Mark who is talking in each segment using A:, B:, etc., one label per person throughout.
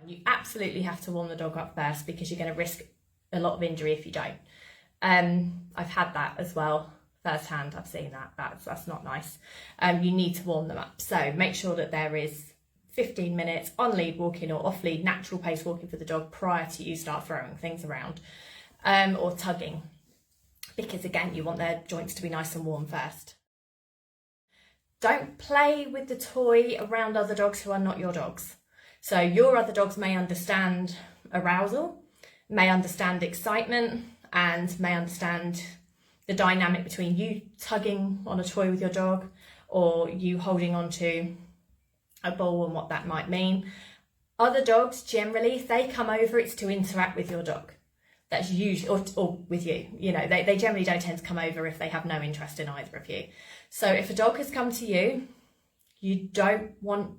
A: You absolutely have to warm the dog up first because you're going to risk a lot of injury if you don't. I've had that as well firsthand. I've seen that. That's not nice. You need to warm them up. So make sure that there is 15 minutes on lead walking or off lead natural pace walking for the dog prior to you start throwing things around, or tugging, because again, you want their joints to be nice and warm first. Don't play with the toy around other dogs who are not your dogs. So your other dogs may understand arousal, may understand excitement, and may understand the dynamic between you tugging on a toy with your dog or you holding on to a ball and what that might mean. Other dogs, generally, if they come over, it's to interact with your dog. That's usually, or with you. You know, they generally don't tend to come over if they have no interest in either of you. So if a dog has come to you, you don't want,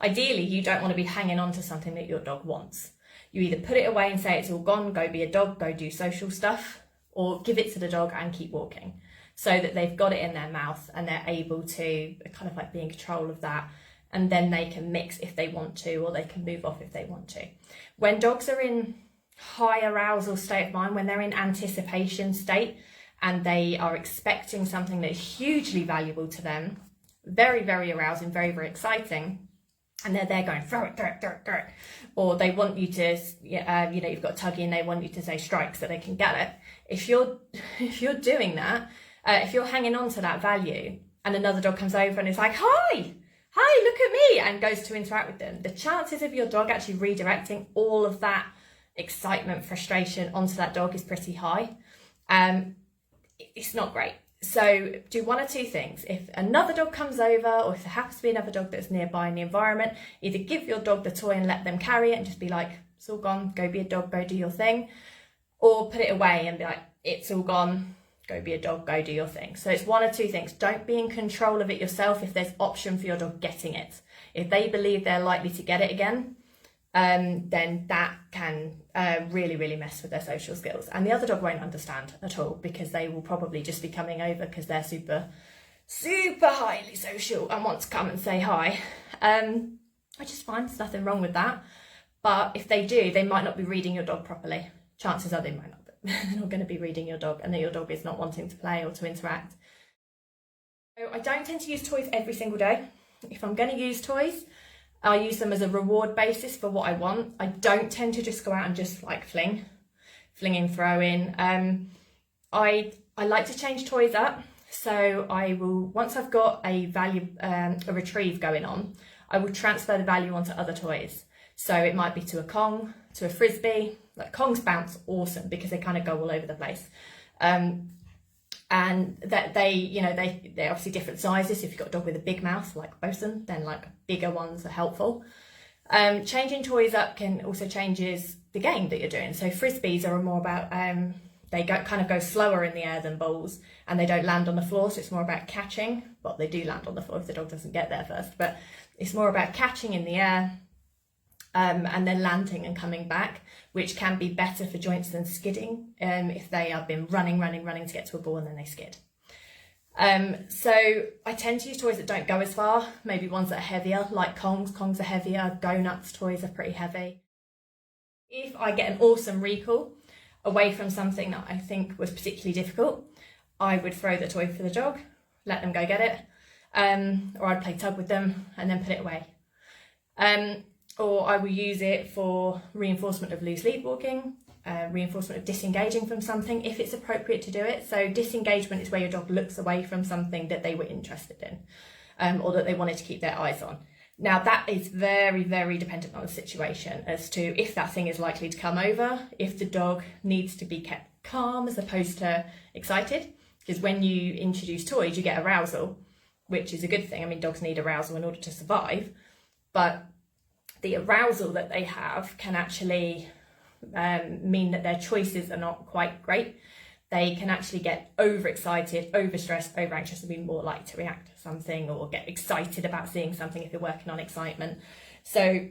A: ideally, you don't want to be hanging on to something that your dog wants. You either put it away and say it's all gone, go be a dog, go do social stuff, or give it to the dog and keep walking so that they've got it in their mouth and they're able to kind of like be in control of that. And then they can mix if they want to, or they can move off if they want to. When dogs are in high arousal state of mind, when they're in anticipation state and they are expecting something that's hugely valuable to them, very, very arousing, very, very exciting, and they're there going, throw it, throw it, throw it, throw it. Or they want you to, you've got tuggy and they want you to say strike so they can get it. If you're doing that, if you're hanging on to that value and another dog comes over and is like, hi, look at me, and goes to interact with them, the chances of your dog actually redirecting all of that excitement, frustration onto that dog is pretty high. It's not great. So do one or two things. If another dog comes over, or if there happens to be another dog that's nearby in the environment, either give your dog the toy and let them carry it and just be like, it's all gone, go be a dog, go do your thing, or put it away and be like, it's all gone, go be a dog, go do your thing. So it's one or two things. Don't be in control of it yourself if there's option for your dog getting it. If they believe they're likely to get it again, then that can really, really mess with their social skills. And the other dog won't understand at all because they will probably just be coming over because they're super, super highly social and want to come and say hi. Which is fine, there's nothing wrong with that. But if they do, they might not be reading your dog properly. Chances are they might not. They're not going to be reading your dog and that your dog is not wanting to play or to interact. So I don't tend to use toys every single day. If I'm going to use toys, I use them as a reward basis for what I want. I don't tend to just go out and just like fling and throw in. I like to change toys up. So I will, once I've got a value, a retrieve going on, I will transfer the value onto other toys. So it might be to a Kong, to a Frisbee. Like Kongs bounce awesome because they kind of go all over the place. And that they're obviously different sizes. If you've got a dog with a big mouth like Bosun, then like bigger ones are helpful. Changing toys up can also changes the game that you're doing. So Frisbees are more about, they kind of go slower in the air than balls and they don't land on the floor. So it's more about catching. Well, they do land on the floor if the dog doesn't get there first, but it's more about catching in the air and then landing and coming back, which can be better for joints than skidding if they have been running to get to a ball and then they skid. So I tend to use toys that don't go as far, maybe ones that are heavier, like Kongs. Kongs are heavier, Go Nuts toys are pretty heavy. If I get an awesome recall away from something that I think was particularly difficult, I would throw the toy for the dog, let them go get it, or I'd play tug with them and then put it away. Or I will use it for reinforcement of loose lead walking, reinforcement of disengaging from something if it's appropriate to do it. So disengagement is where your dog looks away from something that they were interested in or that they wanted to keep their eyes on. Now that is very, very dependent on the situation as to if that thing is likely to come over, if the dog needs to be kept calm as opposed to excited. Because when you introduce toys, you get arousal, which is a good thing. I mean, dogs need arousal in order to survive, but the arousal that they have can actually mean that their choices are not quite great. They can actually get overexcited, overstressed, overanxious and be more likely to react to something or get excited about seeing something if you're working on excitement. So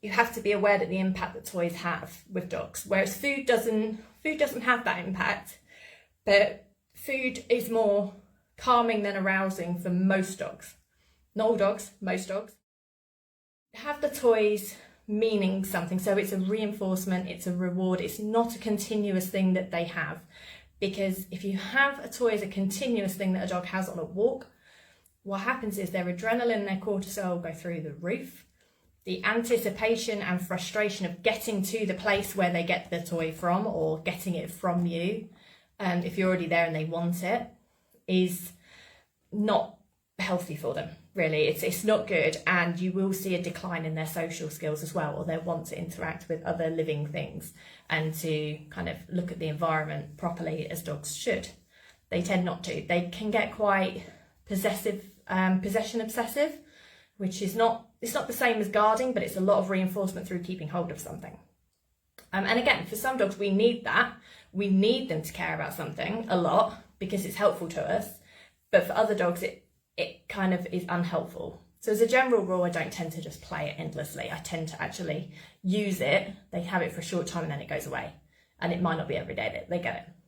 A: you have to be aware that the impact that toys have with dogs, whereas food doesn't have that impact, but food is more calming than arousing for most dogs. Not all dogs, most dogs. Have the toys meaning something. So it's a reinforcement, it's a reward, it's not a continuous thing that they have. Because if you have a toy as a continuous thing that a dog has on a walk, what happens is their adrenaline and their cortisol go through the roof. The anticipation and frustration of getting to the place where they get the toy from, or getting it from you, if you're already there and they want it, is not healthy for them, really. It's not good, and you will see a decline in their social skills as well, or their want to interact with other living things and to kind of look at the environment properly, as dogs should. They tend not to. They can get quite possessive, possession obsessive, which is it's not the same as guarding, but it's a lot of reinforcement through keeping hold of something. And again, for some dogs, we need that. We need them to care about something a lot because it's helpful to us. But for other dogs, it kind of is unhelpful. So as a general rule, I don't tend to just play it endlessly. I tend to actually use it. They have it for a short time and then it goes away. And it might not be every day that they get it.